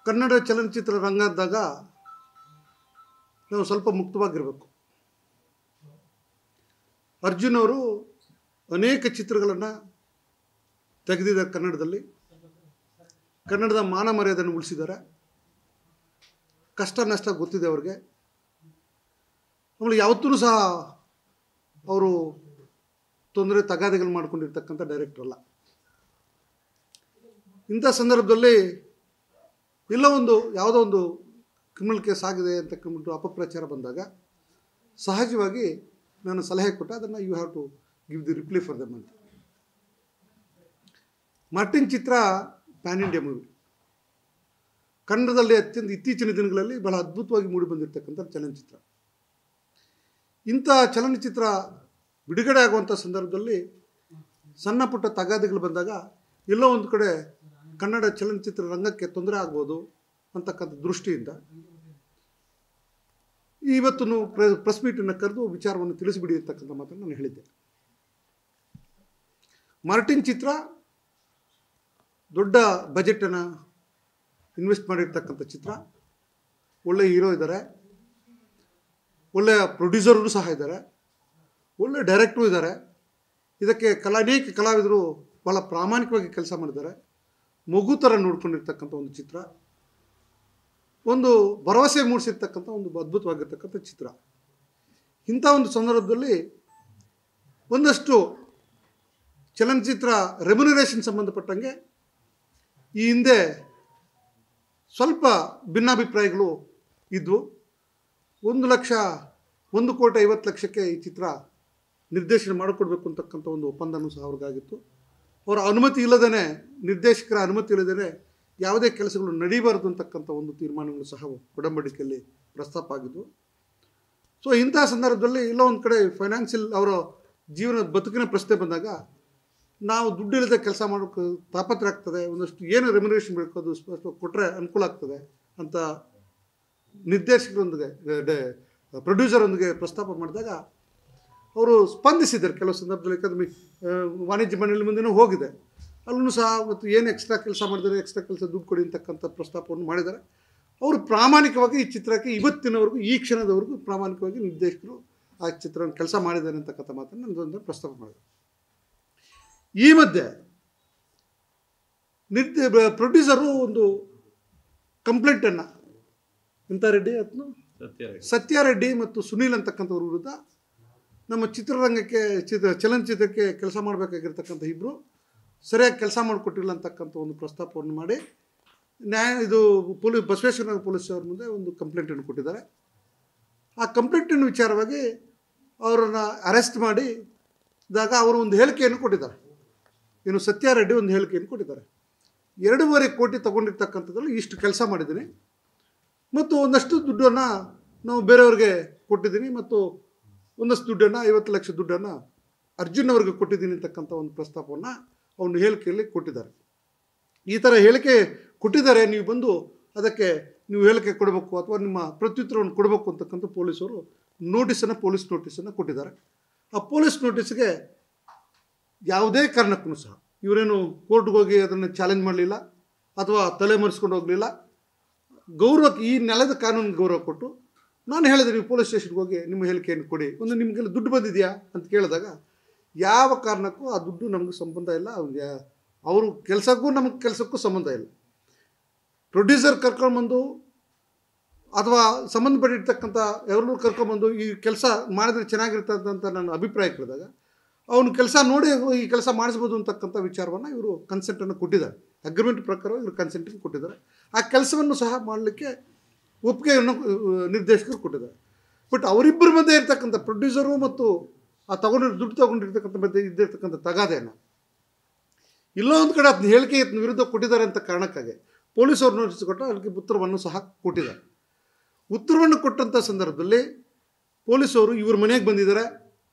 ಕನ್ನಡ ಚಲನಚಿತ್ರ ರಂಗದಾಗ ನಾವು ಸ್ವಲ್ಪ ಮುಕ್ತವಾಗಿರಬೇಕು. ಅರ್ಜುನ್ ಅವರು ಅನೇಕ ಚಿತ್ರಗಳನ್ನು ತೆಗೆದಿದ್ದಾರೆ ಕನ್ನಡದಲ್ಲಿ. ಕನ್ನಡದ ಮಾನ ಮರ್ಯಾದೆಯನ್ನು ಉಳಿಸಿದ್ದಾರೆ. ಕಷ್ಟ ನಷ್ಟ ಗೊತ್ತಿದೆ ಅವ್ರಿಗೆ. ಆಮೇಲೆ ಯಾವತ್ತೂ ಸಹ ಅವರು ತೊಂದರೆ ತಗಾದೆಗಳು ಮಾಡ್ಕೊಂಡಿರ್ತಕ್ಕಂಥ ಡೈರೆಕ್ಟರ್ ಅಲ್ಲ. ಇಂಥ ಸಂದರ್ಭದಲ್ಲಿ ಯಾವುದೋ ಒಂದು ಕ್ರಿಮಿನಲ್ ಕೇಸ್ ಆಗಿದೆ ಅಂತಕ್ಕಂಥ ಅಪಪ್ರಚಾರ ಬಂದಾಗ ಸಹಜವಾಗಿ ನಾನು ಸಲಹೆ ಕೊಟ್ಟೆ, ಅದನ್ನು you have to give the reply for them ಅಂತ. ಮಾರ್ಟಿನ್ ಚಿತ್ರ ಪ್ಯಾನ್ ಇಂಡಿಯಾ ಮೂವಿ. ಕನ್ನಡದಲ್ಲಿ ಅತ್ಯಂತ ಇತ್ತೀಚಿನ ದಿನಗಳಲ್ಲಿ ಬಹಳ ಅದ್ಭುತವಾಗಿ ಮೂಡಿ ಬಂದಿರತಕ್ಕಂಥ ಚಲನಚಿತ್ರ. ಇಂಥ ಚಲನಚಿತ್ರ ಬಿಡುಗಡೆ ಆಗುವಂಥ ಸಂದರ್ಭದಲ್ಲಿ ಸಣ್ಣ ಪುಟ್ಟ ತಗಾದೆಗಳು ಬಂದಾಗ ಎಲ್ಲೋ ಒಂದು ಕಡೆ ಕನ್ನಡ ಚಲನಚಿತ್ರ ರಂಗಕ್ಕೆ ತೊಂದರೆ ಆಗ್ಬೋದು ಅಂತಕ್ಕಂಥ ದೃಷ್ಟಿಯಿಂದ ಇವತ್ತು ಪ್ರೆಸ್ ಮೀಟನ್ನು ಕರೆದು ವಿಚಾರವನ್ನು ತಿಳಿಸಿಬಿಡಿ ಅಂತಕ್ಕಂಥ ಮಾತನ್ನು ನಾನು ಹೇಳಿದ್ದೆ. ಮಾರ್ಟಿನ್ ಚಿತ್ರ ದೊಡ್ಡ ಬಜೆಟನ್ನು ಇನ್ವೆಸ್ಟ್ ಮಾಡಿರ್ತಕ್ಕಂಥ ಚಿತ್ರ. ಒಳ್ಳೆಯ ಹೀರೋ ಇದ್ದಾರೆ, ಒಳ್ಳೆಯ ಪ್ರೊಡ್ಯೂಸರು ಸಹ ಇದ್ದಾರೆ, ಒಳ್ಳೆಯ ಡೈರೆಕ್ಟ್ರು ಇದ್ದಾರೆ. ಇದಕ್ಕೆ ಅನೇಕ ಕಲಾವಿದರು ಭಾಳ ಪ್ರಾಮಾಣಿಕವಾಗಿ ಕೆಲಸ ಮಾಡಿದ್ದಾರೆ. ಮಗು ಥರ ನೋಡ್ಕೊಂಡಿರ್ತಕ್ಕಂಥ ಒಂದು ಚಿತ್ರ, ಒಂದು ಭರವಸೆ ಮೂಡಿಸಿರ್ತಕ್ಕಂಥ ಒಂದು ಅದ್ಭುತವಾಗಿರ್ತಕ್ಕಂಥ ಚಿತ್ರ. ಇಂಥ ಒಂದು ಸಂದರ್ಭದಲ್ಲಿ ಒಂದಷ್ಟು ಚಲನಚಿತ್ರ ರೆಮ್ಯುನರೇಷನ್ ಸಂಬಂಧಪಟ್ಟಂಗೆ ಈ ಹಿಂದೆ ಸ್ವಲ್ಪ ಭಿನ್ನಾಭಿಪ್ರಾಯಗಳು ಇದ್ವು. 1,50,00,000 ಈ ಚಿತ್ರ ನಿರ್ದೇಶನ ಮಾಡಿಕೊಡ್ಬೇಕು ಅಂತಕ್ಕಂಥ ಒಂದು ಒಪ್ಪಂದನೂ ಸಹ ಅವ್ರಿಗಾಗಿತ್ತು. ಅವರ ಅನುಮತಿ ಇಲ್ಲದೇ, ನಿರ್ದೇಶಕರ ಅನುಮತಿ ಇಲ್ಲದೇ ಯಾವುದೇ ಕೆಲಸಗಳು ನಡೀಬಾರದು ಅಂತಕ್ಕಂಥ ಒಂದು ತೀರ್ಮಾನಗಳು ಸಹ ಒಡಂಬಡಿಕೆಯಲ್ಲಿ ಪ್ರಸ್ತಾಪ ಆಗಿದ್ದು. ಸೊ ಇಂಥ ಸಂದರ್ಭದಲ್ಲಿ ಎಲ್ಲೋ ಒಂದು ಕಡೆ ಫೈನಾನ್ಷಿಯಲ್ ಅವರ ಬದುಕಿನ ಪ್ರಶ್ನೆ ಬಂದಾಗ ನಾವು ದುಡ್ಡು ಇಲ್ಲದೆ ಕೆಲಸ ಮಾಡೋಕ್ಕೆ ತಾಪತ್ರೆ ಆಗ್ತದೆ, ಒಂದಷ್ಟು ಏನು ರೆಮ್ಯುನರೇಷನ್ ಬೇಕು ಅದು ಕೊಟ್ಟರೆ ಅನುಕೂಲ ಆಗ್ತದೆ ಅಂತ ನಿರ್ದೇಶಕರೊಂದಿಗೆ ಪ್ರೊಡ್ಯೂಸರೊಂದಿಗೆ ಪ್ರಸ್ತಾಪ ಮಾಡಿದಾಗ ಅವರು ಸ್ಪಂದಿಸಿದ್ದಾರೆ. ಕೆಲವು ಸಂದರ್ಭದಲ್ಲಿ ಯಾಕಂದ್ರೆ ವಾಣಿಜ್ಯ ಮಂಡಳಿ ಮುಂದೆನೂ ಹೋಗಿದೆ, ಅಲ್ಲೂ ಸಹ ಮತ್ತು ಏನು ಎಕ್ಸ್ಟ್ರಾ ಕೆಲಸ ಮಾಡಿದರೆ ಎಕ್ಸ್ಟ್ರಾ ಕೆಲಸ ದುಡ್ಡು ಕೊಡಿ ಅಂತಕ್ಕಂಥ ಪ್ರಸ್ತಾಪವನ್ನು ಮಾಡಿದ್ದಾರೆ. ಅವರು ಪ್ರಾಮಾಣಿಕವಾಗಿ ಈ ಚಿತ್ರಕ್ಕೆ ಇವತ್ತಿನವರೆಗೂ ಈ ಕ್ಷಣದವರೆಗೂ ಪ್ರಾಮಾಣಿಕವಾಗಿ ನಿರ್ದೇಶಕರು ಆ ಚಿತ್ರವನ್ನು ಕೆಲಸ ಮಾಡಿದ್ದಾರೆ ಅಂತಕ್ಕಂಥ ಮಾತನ್ನು ನನ್ನದೊಂದು ಪ್ರಸ್ತಾಪ ಮಾಡಿದ್ದಾರೆ. ಈ ಮಧ್ಯೆ ಪ್ರೊಡ್ಯೂಸರು ಒಂದು ಕಂಪ್ಲೇಂಟನ್ನು ಸತ್ಯಾರೆಡ್ಡಿ ಮತ್ತು ಸುನೀಲ್ ಅಂತಕ್ಕಂಥವ್ರ ವಿರುದ್ಧ ನಮ್ಮ ಚಿತ್ರರಂಗಕ್ಕೆ ಚಲನಚಿತ್ರಕ್ಕೆ ಕೆಲಸ ಮಾಡಬೇಕಾಗಿರ್ತಕ್ಕಂಥ ಇಬ್ಬರು ಸರಿಯಾಗಿ ಕೆಲಸ ಮಾಡಿಕೊಟ್ಟಿಲ್ಲ ಅಂತಕ್ಕಂಥ ಒಂದು ಪ್ರಸ್ತಾಪವನ್ನು ಮಾಡಿ ಬಸವೇಶ್ವರ ಪೊಲೀಸ್ ಅವ್ರ ಮುಂದೆ ಒಂದು ಕಂಪ್ಲೇಂಟನ್ನು ಕೊಟ್ಟಿದ್ದಾರೆ. ಆ ಕಂಪ್ಲೇಂಟಿನ ವಿಚಾರವಾಗಿ ಅವರನ್ನು ಅರೆಸ್ಟ್ ಮಾಡಿದಾಗ ಅವರು ಒಂದು ಹೇಳಿಕೆಯನ್ನು ಕೊಟ್ಟಿದ್ದಾರೆ. ಸತ್ಯಾರೆಡ್ಡಿ ಒಂದು ಹೇಳಿಕೆಯನ್ನು ಕೊಟ್ಟಿದ್ದಾರೆ. 2.5 ಕೋಟಿ ತೊಗೊಂಡಿರ್ತಕ್ಕಂಥದ್ರಲ್ಲಿ ಇಷ್ಟು ಕೆಲಸ ಮಾಡಿದ್ದೀನಿ ಮತ್ತು ಒಂದಷ್ಟು ದುಡ್ಡನ್ನು ನಾವು ಬೇರೆಯವ್ರಿಗೆ ಕೊಟ್ಟಿದ್ದೀನಿ ಮತ್ತು ಒಂದಷ್ಟು ದುಡ್ಡನ್ನು 50 ಲಕ್ಷ ದುಡ್ಡನ್ನು ಅರ್ಜುನ್ ಅವ್ರಿಗೆ ಕೊಟ್ಟಿದ್ದೀನಿ ಅಂತಕ್ಕಂಥ ಒಂದು ಪ್ರಸ್ತಾಪವನ್ನು ಅವನು ಹೇಳಿಕೆಯಲ್ಲಿ ಕೊಟ್ಟಿದ್ದಾರೆ. ಈ ಥರ ಹೇಳಿಕೆ ಕೊಟ್ಟಿದ್ದಾರೆ, ನೀವು ಬಂದು ಅದಕ್ಕೆ ನೀವು ಹೇಳಿಕೆ ಕೊಡಬೇಕು ಅಥವಾ ನಿಮ್ಮ ಪ್ರತ್ಯುತ್ತರವನ್ನು ಕೊಡಬೇಕು ಅಂತಕ್ಕಂಥ ಪೊಲೀಸ್ ನೋಟಿಸನ್ನು ಕೊಟ್ಟಿದ್ದಾರೆ. ಆ ಪೊಲೀಸ್ ನೋಟಿಸ್ಗೆ ಯಾವುದೇ ಕಾರಣಕ್ಕೂ ಸಹ ಇವರೇನು ಕೋರ್ಟ್ಗೆ ಹೋಗಿ ಅದನ್ನು ಚಾಲೆಂಜ್ ಮಾಡಲಿಲ್ಲ ಅಥವಾ ತಲೆ ಮರೆಸ್ಕೊಂಡು ಹೋಗಲಿಲ್ಲ. ಗೌರವಕ್ಕೆ ಈ ನೆಲದ ಕಾನೂನಿಗೆ ಗೌರವ ಕೊಟ್ಟು ನಾನು ಹೇಳಿದೆ, ನೀವು ಪೊಲೀಸ್ ಸ್ಟೇಷನ್ಗೆ ಹೋಗಿ ನಿಮ್ಮ ಹೇಳಿಕೆಯನ್ನು ಕೊಡಿ, ನಿಮಗೆಲ್ಲ ದುಡ್ಡು ಬಂದಿದೆಯಾ ಅಂತ ಕೇಳಿದಾಗ ಯಾವ ಕಾರಣಕ್ಕೂ ಆ ದುಡ್ಡು ನಮಗೆ ಸಂಬಂಧ ಇಲ್ಲ, ಅವರು ಕೆಲಸಕ್ಕೂ ಸಂಬಂಧ ಇಲ್ಲ. ಪ್ರೊಡ್ಯೂಸರ್ ಕರ್ಕೊಂಡ್ಬಂದು ಅಥವಾ ಸಂಬಂಧಪಟ್ಟಿರ್ತಕ್ಕಂಥ ఎవರನ್ನೂ ಕರ್ಕೊಂಡ್ಬಂದು ಈ ಕೆಲಸ ಮಾಡಿದ್ರೆ ಚೆನ್ನಾಗಿರ್ತದೆ ಅಂತ ನನ್ನ ಅಭಿಪ್ರಾಯ ಕೇಳಿದಾಗ ಅವನು ಕೆಲಸ ನೋಡಿ ಈ ಕೆಲಸ ಮಾಡಿಸ್ಬೋದು ಅಂತಕ್ಕಂಥ ವಿಚಾರವನ್ನು ಇವರು ಕನ್ಸೆಂಟನ್ನು ಕೊಟ್ಟಿದ್ದಾರೆ. ಅಗ್ರಿಮೆಂಟ್ ಪ್ರಕಾರ ಇವರು ಕನ್ಸೆಂಟನ್ನು ಕೊಟ್ಟಿದ್ದಾರೆ. ಆ ಕೆಲಸವನ್ನು ಸಹ ಮಾಡಲಿಕ್ಕೆ ಒಪ್ಪಿಗೆಯನ್ನು ನಿರ್ದೇಶಕರು ಕೊಟ್ಟಿದ್ದಾರೆ. ಬಟ್ ಅವರಿಬ್ಬರ ಮಧ್ಯೆ ಇರ್ತಕ್ಕಂಥ ಪ್ರೊಡ್ಯೂಸರು ಮತ್ತು ಆ ದುಡ್ಡು ತೊಗೊಂಡಿರ್ತಕ್ಕಂಥ ಮಧ್ಯೆ ಇದ್ದಿರ್ತಕ್ಕಂಥ ತಗಾದೆಯನ್ನು ಇಲ್ಲೋ ಒಂದು ಕಡೆ ಅದನ್ನ ಹೇಳಿಕೆ ವಿರುದ್ಧ ಕೊಟ್ಟಿದ್ದಾರೆ ಅಂತ ಕಾರಣಕ್ಕಾಗಿ ಪೊಲೀಸರು ನೋಟಿಸ್ ಕೊಟ್ಟು ಅದಕ್ಕೆ ಉತ್ತರವನ್ನು ಸಹ ಕೊಟ್ಟಿದ್ದಾರೆ. ಉತ್ತರವನ್ನು ಕೊಟ್ಟಂಥ ಸಂದರ್ಭದಲ್ಲಿ ಪೊಲೀಸವರು ಇವ್ರ ಮನೆಗೆ ಬಂದಿದ್ದಾರೆ,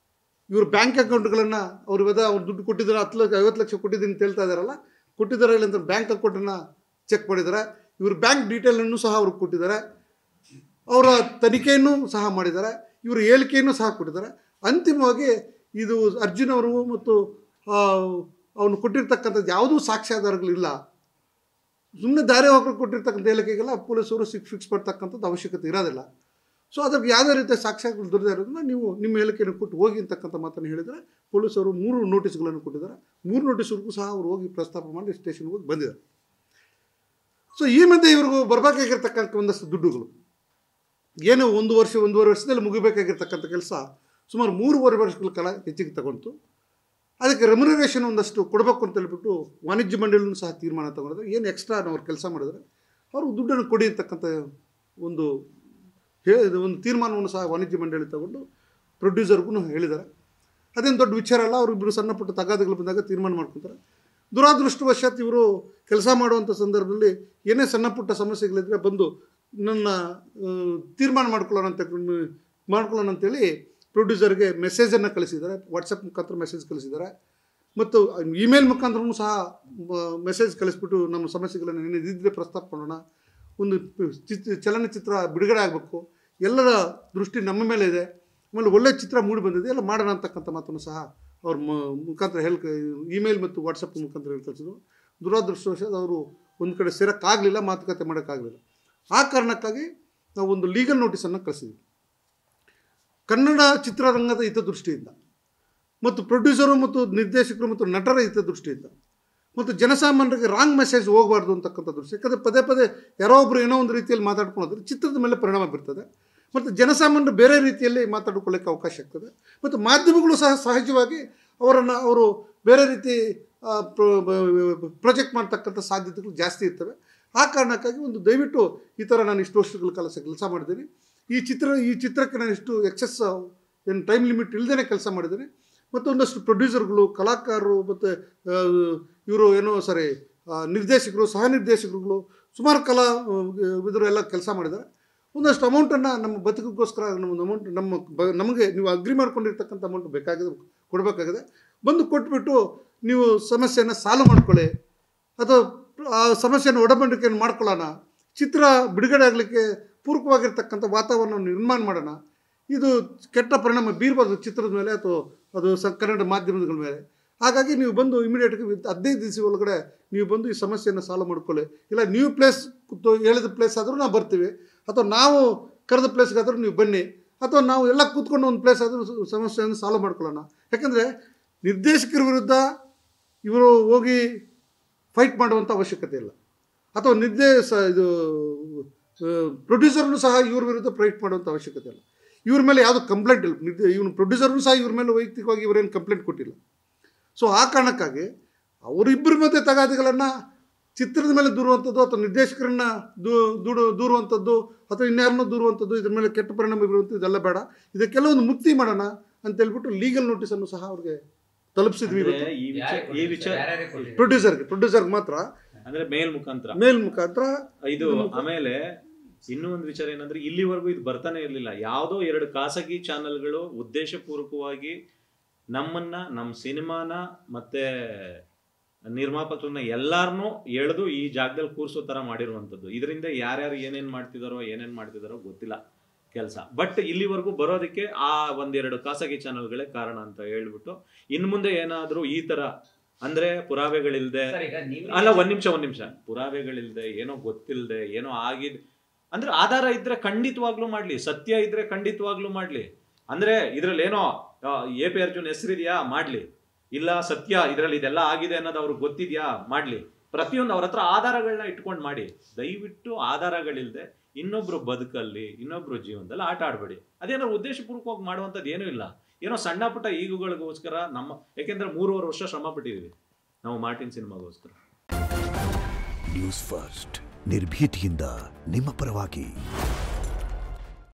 ಇವ್ರ ಬ್ಯಾಂಕ್ ಅಕೌಂಟ್ಗಳನ್ನು ಅವ್ರ ದುಡ್ಡು ಕೊಟ್ಟಿದ್ದಾರೆ, 50 ಲಕ್ಷ ಕೊಟ್ಟಿದ್ದೀನಿ ಅಂತ ಹೇಳ್ತಾ ಇದ್ದಾರಲ್ಲ, ಕೊಟ್ಟಿದ್ದಾರೆ ಇಲ್ಲ ಅಂತ ಬ್ಯಾಂಕ್ ಅಕೌಂಟನ್ನು ಚೆಕ್ ಮಾಡಿದ್ದಾರೆ. ಇವ್ರ ಬ್ಯಾಂಕ್ ಡೀಟೇಲನ್ನು ಸಹ ಅವ್ರಿಗೆ ಕೊಟ್ಟಿದ್ದಾರೆ, ಅವರ ತನಿಖೆಯನ್ನು ಸಹ ಮಾಡಿದ್ದಾರೆ, ಇವ್ರ ಹೇಳಿಕೆಯನ್ನು ಸಹ ಕೊಟ್ಟಿದ್ದಾರೆ. ಅಂತಿಮವಾಗಿ ಇದು ಅರ್ಜುನ್ ಅವರು ಮತ್ತು ಅವನು ಕೊಟ್ಟಿರ್ತಕ್ಕಂಥದ್ದು ಯಾವುದೂ ಸಾಕ್ಷ್ಯಾಧಾರಗಳಿಲ್ಲ, ಸುಮ್ಮನೆ ದಾರಿ ಹೋಗಲು ಕೊಟ್ಟಿರ್ತಕ್ಕಂಥ ಹೇಳಿಕೆಗೆಲ್ಲ ಪೊಲೀಸರು ಫಿಕ್ಸ್ ಮಾಡ್ತಕ್ಕಂಥದ್ದು ಅವಶ್ಯಕತೆ ಇರೋದಿಲ್ಲ. ಸೊ ಅದಕ್ಕೆ ಯಾವುದೇ ರೀತಿಯ ಸಾಕ್ಷ್ಯಗಳು ದೊರೆಯದೇ ಇರೋದನ್ನ ನೀವು ನಿಮ್ಮ ಹೇಳಿಕೆಯನ್ನು ಕೊಟ್ಟು ಹೋಗಿ ಅಂತಕ್ಕಂಥ ಮಾತನ್ನು ಹೇಳಿದರೆ ಪೊಲೀಸರು 3 ನೋಟಿಸ್ಗಳನ್ನು ಕೊಟ್ಟಿದ್ದಾರೆ. 3 ನೋಟಿಸ್ವರೆಗೂ ಸಹ ಅವರು ಹೋಗಿ ಪ್ರಸ್ತಾಪ ಮಾಡಿ ಸ್ಟೇಷನ್ಗೆ ಹೋಗಿ ಬಂದಿದ್ದಾರೆ. ಸೊ ಈ ಮಧ್ಯೆ ಇವ್ರಿಗೂ ಬರಬೇಕಾಗಿರ್ತಕ್ಕಂಥ ಒಂದಷ್ಟು ದುಡ್ಡುಗಳು ಏನು 1-1.5 ವರ್ಷದಲ್ಲಿ ಮುಗಿಬೇಕಾಗಿರ್ತಕ್ಕಂಥ ಕೆಲಸ ಸುಮಾರು 3.5 ವರ್ಷಗಳ ಕಾಲ ಹೆಚ್ಚಿಗೆ ತಗೊಂತು. ಅದಕ್ಕೆ ರೆಮ್ಯುನರೇಷನ್ ಒಂದಷ್ಟು ಕೊಡಬೇಕು ಅಂತ ಹೇಳ್ಬಿಟ್ಟು ವಾಣಿಜ್ಯ ಮಂಡಳಿನೂ ಸಹ ತೀರ್ಮಾನ ತಗೊಂಡಿದ್ದಾರೆ. ಏನು ಎಕ್ಸ್ಟ್ರಾ ಅವ್ರು ಕೆಲಸ ಮಾಡಿದ್ರೆ ಅವರು ದುಡ್ಡನ್ನು ಕೊಡಿ ಅಂತಕ್ಕಂಥ ಒಂದು ತೀರ್ಮಾನವನ್ನು ಸಹ ವಾಣಿಜ್ಯ ಮಂಡಳಿ ತಗೊಂಡು ಪ್ರೊಡ್ಯೂಸರ್ಗೂ ಹೇಳಿದ್ದಾರೆ. ಅದೇನು ದೊಡ್ಡ ವಿಚಾರ ಅಲ್ಲ. ಅವರಿಬ್ಬರು ಸಣ್ಣ ಪುಟ್ಟ ತಗಾದೆಗಳು ಬಂದಾಗ ತೀರ್ಮಾನ ಮಾಡ್ಕೊತಾರೆ. ದುರಾದೃಷ್ಟವಶಾತ್ ಇವರು ಕೆಲಸ ಮಾಡುವಂಥ ಸಂದರ್ಭದಲ್ಲಿ ಏನೇ ಸಣ್ಣ ಪುಟ್ಟ ಸಮಸ್ಯೆಗಳಿದ್ದರೆ ಬಂದು ನನ್ನ ತೀರ್ಮಾನ ಮಾಡ್ಕೊಳ್ಳೋಣ ಅಂತೇಳಿ ಪ್ರೊಡ್ಯೂಸರ್ಗೆ ಮೆಸೇಜನ್ನು ಕಳಿಸಿದ್ದಾರೆ. ವಾಟ್ಸಪ್ ಮುಖಾಂತರ ಮೆಸೇಜ್ ಕಳಿಸಿದ್ದಾರೆ ಮತ್ತು ಇಮೇಲ್ ಮುಖಾಂತರವೂ ಸಹ ಮೆಸೇಜ್ ಕಳಿಸ್ಬಿಟ್ಟು ನಮ್ಮ ಸಮಸ್ಯೆಗಳನ್ನು ಏನಿದ್ರೆ ಪ್ರಸ್ತಾಪ ಮಾಡೋಣ, ಒಂದು ಚಲನಚಿತ್ರ ಬಿಡುಗಡೆ ಆಗಬೇಕು, ಎಲ್ಲರ ದೃಷ್ಟಿ ನಮ್ಮ ಮೇಲೆ ಇದೆ, ಆಮೇಲೆ ಒಳ್ಳೆಯ ಚಿತ್ರ ಮೂಡಿ ಬಂದಿದೆ, ಎಲ್ಲ ಮಾಡೋಣ ಅಂತಕ್ಕಂಥ ಮಾತನ್ನು ಸಹ ಅವ್ರ ಮುಖಾಂತರ ಇಮೇಲ್ ಮತ್ತು ವಾಟ್ಸಪ್ ಮುಖಾಂತರ ಕಳಿಸಿದ್ರು. ದುರಾದೃಷ್ಟವಶಾತ್ ಅವರು ಒಂದು ಕಡೆ ಸೇರೋಕ್ಕಾಗಲಿಲ್ಲ, ಮಾತುಕತೆ ಮಾಡೋಕ್ಕಾಗಲಿಲ್ಲ. ಆ ಕಾರಣಕ್ಕಾಗಿ ನಾವು ಒಂದು ಲೀಗಲ್ ನೋಟಿಸನ್ನು ಕಳಿಸಿದ್ವಿ. ಕನ್ನಡ ಚಿತ್ರರಂಗದ ಹಿತದೃಷ್ಟಿಯಿಂದ ಮತ್ತು ಪ್ರೊಡ್ಯೂಸರು ಮತ್ತು ನಿರ್ದೇಶಕರು ಮತ್ತು ನಟರ ಹಿತದೃಷ್ಟಿಯಿಂದ ಮತ್ತು ಜನಸಾಮಾನ್ಯರಿಗೆ ರಾಂಗ್ ಮೆಸೇಜ್ ಹೋಗಬಾರ್ದು ಅಂತಕ್ಕಂಥ ದೃಷ್ಟಿ. ಯಾಕಂದರೆ ಪದೇ ಪದೇ ಯಾರೋ ಒಬ್ಬರು ಏನೋ ಒಂದು ರೀತಿಯಲ್ಲಿ ಮಾತಾಡ್ಕೊಳ್ಳೋದ್ರೆ ಚಿತ್ರದ ಮೇಲೆ ಪರಿಣಾಮ ಬೀರ್ತದೆ ಮತ್ತು ಜನಸಾಮಾನ್ಯರು ಬೇರೆ ರೀತಿಯಲ್ಲಿ ಮಾತಾಡ್ಕೊಳ್ಳೋಕ್ಕೆ ಅವಕಾಶ ಆಗ್ತದೆ ಮತ್ತು ಮಾಧ್ಯಮಗಳು ಸಹ ಸಹಜವಾಗಿ ಅವರು ಬೇರೆ ರೀತಿ ಪ್ರೊಜೆಕ್ಟ್ ಮಾಡ್ತಕ್ಕಂಥ ಸಾಧ್ಯತೆಗಳು ಜಾಸ್ತಿ ಇರ್ತವೆ. ಆ ಕಾರಣಕ್ಕಾಗಿ ಒಂದು ದಯವಿಟ್ಟು ಈ ಥರ ನಾನು ಇಷ್ಟು ವರ್ಷಗಳ ಕಾಲ ಕೆಲಸ ಮಾಡಿದ್ದೀನಿ, ಈ ಚಿತ್ರಕ್ಕೆ ನಾನು ಇಷ್ಟು ಎಕ್ಸೆಸ್ ಏನು ಟೈಮ್ ಲಿಮಿಟ್ ಇಲ್ಲದೇ ಕೆಲಸ ಮಾಡಿದ್ದೀನಿ ಮತ್ತು ಒಂದಷ್ಟು ಪ್ರೊಡ್ಯೂಸರ್ಗಳು, ಕಲಾಕಾರರು ಮತ್ತು ಇವರು ನಿರ್ದೇಶಕರು, ಸಹ ನಿರ್ದೇಶಕರುಗಳು, ಸುಮಾರು ಇವರು ಎಲ್ಲ ಕೆಲಸ ಮಾಡಿದ್ದಾರೆ. ಒಂದಷ್ಟು ಅಮೌಂಟನ್ನು ನಮ್ಮ ಬದುಕಿಗೋಸ್ಕರ ಒಂದು ಅಮೌಂಟ್ ನಮಗೆ ನೀವು ಅಗ್ರಿ ಮಾಡ್ಕೊಂಡಿರ್ತಕ್ಕಂಥ ಅಮೌಂಟ್ ಕೊಡಬೇಕಾಗಿದೆ. ಬಂದು ಕೊಟ್ಬಿಟ್ಟು ನೀವು ಸಮಸ್ಯೆಯನ್ನು ಸಾಲ್ವ್ ಮಾಡ್ಕೊಳ್ಳಿ ಅಥವಾ ಆ ಸಮಸ್ಯೆಯನ್ನು ಒಡಂಬಡಿಕೆಯನ್ನು ಮಾಡ್ಕೊಳ್ಳೋಣ, ಚಿತ್ರ ಬಿಡುಗಡೆ ಆಗಲಿಕ್ಕೆ ಪೂರಕವಾಗಿರ್ತಕ್ಕಂಥ ವಾತಾವರಣ ನಿರ್ಮಾಣ ಮಾಡೋಣ. ಇದು ಕೆಟ್ಟ ಪರಿಣಾಮ ಬೀರ್ಬಾರ್ದು ಚಿತ್ರದ ಮೇಲೆ ಅಥವಾ ಅದು ಕನ್ನಡ ಮಾಧ್ಯಮಗಳ ಮೇಲೆ. ಹಾಗಾಗಿ ನೀವು ಬಂದು ಇಮಿಡಿಯೇಟ್ಗೆ 15 ದಿವಸ ಒಳಗಡೆ ನೀವು ಬಂದು ಈ ಸಮಸ್ಯೆಯನ್ನು ಸಾಲ್ವ್ ಮಾಡ್ಕೊಳ್ಳಿ. ಇಲ್ಲ ನೀವು ಹೇಳಿದ ಪ್ಲೇಸ್ ಆದರೂ ನಾವು ಬರ್ತೀವಿ, ಅಥವಾ ನಾವು ಕರೆದ ಪ್ಲೇಸ್ಗಾದರೂ ನೀವು ಬನ್ನಿ, ಅಥವಾ ನಾವು ಎಲ್ಲ ಕೂತ್ಕೊಂಡು ಒಂದು ಪ್ಲೇಸ್ ಆದರೂ ಸಮಸ್ಯೆಯನ್ನು ಸಾಲ್ವ್ ಮಾಡ್ಕೊಳ್ಳೋಣ. ಯಾಕಂದರೆ ನಿರ್ದೇಶಕರ ವಿರುದ್ಧ ಇವರು ಹೋಗಿ ಫೈಟ್ ಮಾಡುವಂಥ ಅವಶ್ಯಕತೆ ಇಲ್ಲ, ಅಥವಾ ಪ್ರೊಡ್ಯೂಸರ್ನು ಸಹ ಇವ್ರ ವಿರುದ್ಧ ಫೈಟ್ ಮಾಡುವಂಥ ಅವಶ್ಯಕತೆ ಇಲ್ಲ. ಇವ್ರ ಮೇಲೆ ಯಾವುದೂ ಕಂಪ್ಲೇಂಟ್ ಇಲ್ಲ. ಇವನು ಪ್ರೊಡ್ಯೂಸರ್ನು ಸಹ ಇವ್ರ ಮೇಲೆ ವೈಯಕ್ತಿಕವಾಗಿ ಇವರೇನು ಕಂಪ್ಲೇಂಟ್ ಕೊಟ್ಟಿಲ್ಲ. ಸೊ ಆ ಕಾರಣಕ್ಕಾಗಿ ಅವರಿಬ್ಬರ ಮಧ್ಯೆ ತಗಾದಿಗಳನ್ನು ಚಿತ್ರದ ಮೇಲೆ ದೂರುವಂಥದ್ದು ಅಥವಾ ನಿರ್ದೇಶಕರನ್ನ ದೂರುವಂಥದ್ದು ಅಥವಾ ಇನ್ಯಾರನ್ನೂ ದೂರುವಂಥದ್ದು, ಇದ್ರ ಮೇಲೆ ಕೆಟ್ಟ ಪರಿಣಾಮ ಬೀರುವಂಥದ್ದು ಇದೆಲ್ಲ ಬೇಡ. ಇದಕ್ಕೆಲ್ಲ ಒಂದು ಮುಕ್ತಿ ಮಾಡೋಣ ಅಂತೇಳ್ಬಿಟ್ಟು ಲೀಗಲ್ ನೋಟಿಸನ್ನು ಸಹ ಅವ್ರಿಗೆ ತಲುಪಿಸಿದ್ವಿ. ಪ್ರೊಡ್ಯೂಸರ್ಗೆ ಮಾತ್ರ ಅಂದ್ರೆ ಮೇಲ್ ಮುಖಾಂತರ ಇದು. ಆಮೇಲೆ ಇನ್ನೂ ಒಂದು ವಿಚಾರ ಏನಂದ್ರೆ, ಇಲ್ಲಿವರೆಗೂ ಇದು ಬರ್ತಾನೆ ಇರಲಿಲ್ಲ. ಯಾವುದೋ 2 ಖಾಸಗಿ ಚಾನೆಲ್ಗಳು ಉದ್ದೇಶಪೂರ್ವಕವಾಗಿ ನಮ್ಮ ಸಿನಿಮಾನ ಮತ್ತೆ ನಿರ್ಮಾಪಕರನ್ನ ಎಲ್ಲಾರನ್ನೂ ಎಳೆದು ಈ ಜಾಗದಲ್ಲಿ ಕೂರಿಸೋ ತರ ಮಾಡಿರುವಂಥದ್ದು. ಇದರಿಂದ ಯಾರ್ಯಾರು ಏನೇನ್ ಮಾಡ್ತಿದಾರೋ ಗೊತ್ತಿಲ್ಲ ಕೆಲಸ. ಬಟ್ ಇಲ್ಲಿವರೆಗೂ ಬರೋದಕ್ಕೆ ಆ 1-2 ಖಾಸಗಿ ಚಾನೆಲ್ಗಳೇ ಕಾರಣ ಅಂತ ಹೇಳ್ಬಿಟ್ಟು, ಇನ್ನು ಮುಂದೆ ಏನಾದ್ರೂ ಈ ತರ ಅಂದ್ರೆ ಪುರಾವೆಗಳಿಲ್ದೆ, ಅಲ್ಲ ಒಂದ್ ನಿಮಿಷ ಪುರಾವೆಗಳಿಲ್ದೆ, ಏನೋ ಗೊತ್ತಿಲ್ಲದೆ ಏನೋ ಆಗಿದೆ ಅಂದ್ರೆ ಆಧಾರ ಇದ್ರೆ ಖಂಡಿತವಾಗ್ಲೂ ಮಾಡ್ಲಿ, ಸತ್ಯ ಇದ್ರೆ ಖಂಡಿತವಾಗ್ಲೂ ಮಾಡ್ಲಿ. ಅಂದ್ರೆ ಇದ್ರಲ್ಲಿ ಏನೋ AP ಅರ್ಜುನ್ ಹೆಸರಿದ್ಯಾ ಮಾಡ್ಲಿ, ಇಲ್ಲ ಸತ್ಯ ಇದ್ರಲ್ಲಿ ಇದೆಲ್ಲ ಆಗಿದೆ ಅನ್ನೋದು ಅವ್ರಿಗೆ ಗೊತ್ತಿದ್ಯಾ ಮಾಡ್ಲಿ. ಪ್ರತಿಯೊಂದು ಅವ್ರ ಹತ್ರ ಆಧಾರಗಳನ್ನ ಇಟ್ಕೊಂಡು ಮಾಡಿ. ದಯವಿಟ್ಟು ಆಧಾರಗಳಿಲ್ದೆ ಇನ್ನೊಬ್ರು ಬದುಕಲ್ಲಿ, ಇನ್ನೊಬ್ರು ಜೀವನದಲ್ಲಿ ಆಟ ಆಡ್ಬೇಡಿ. ಅದೇನಾದ್ರು ಉದ್ದೇಶಪೂರ್ವಕವಾಗಿ ಮಾಡುವಂಥದ್ದು ಏನೂ ಇಲ್ಲ. ಏನೋ ಸಣ್ಣ ಪುಟ್ಟ ಈಗುಗಳಿಗೋಸ್ಕರ ಯಾಕೆಂದ್ರೆ 3.5 ವರ್ಷ ಶ್ರಮ ಪಟ್ಟಿದ್ದೀವಿ ನಾವು ಮಾರ್ಟಿನ್ ಸಿನಿಮಾಗೋಸ್ಕರ. ನ್ಯೂಸ್ ಫಸ್ಟ್, ನಿರ್ಭೀತಿಯಿಂದ ನಿಮ್ಮ ಪರವಾಗಿ.